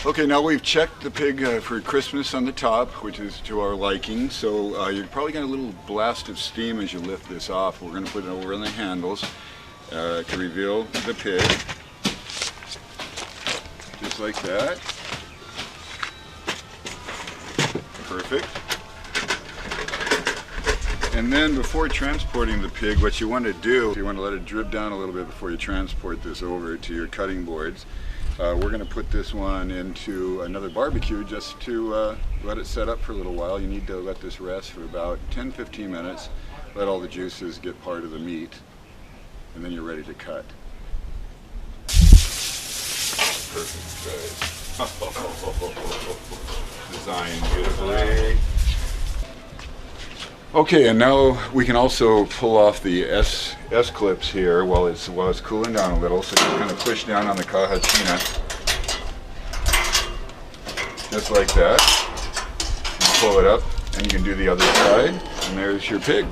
Okay, now we've checked the pig for crispness on the top, which is to our liking. So you're probably getting a little blast of steam as you lift this off. We're going to put it over on the handles to reveal the pig, just like that. Perfect. And then before transporting the pig, what you want to do, you want to let it drip down a little bit before you transport this over to your cutting boards. We're going to put this one into another barbecue just to let it set up for a little while. You need to let this rest for about 10-15 minutes, let all the juices get part of the meat, and then you're ready to cut. Perfect, guys. Designed beautifully. Okay, and now we can also pull off the S-clips here while it's cooling down a little. So you kind of push down on the cajachina, just like that. You pull it up, and you can do the other side, and there's your pig.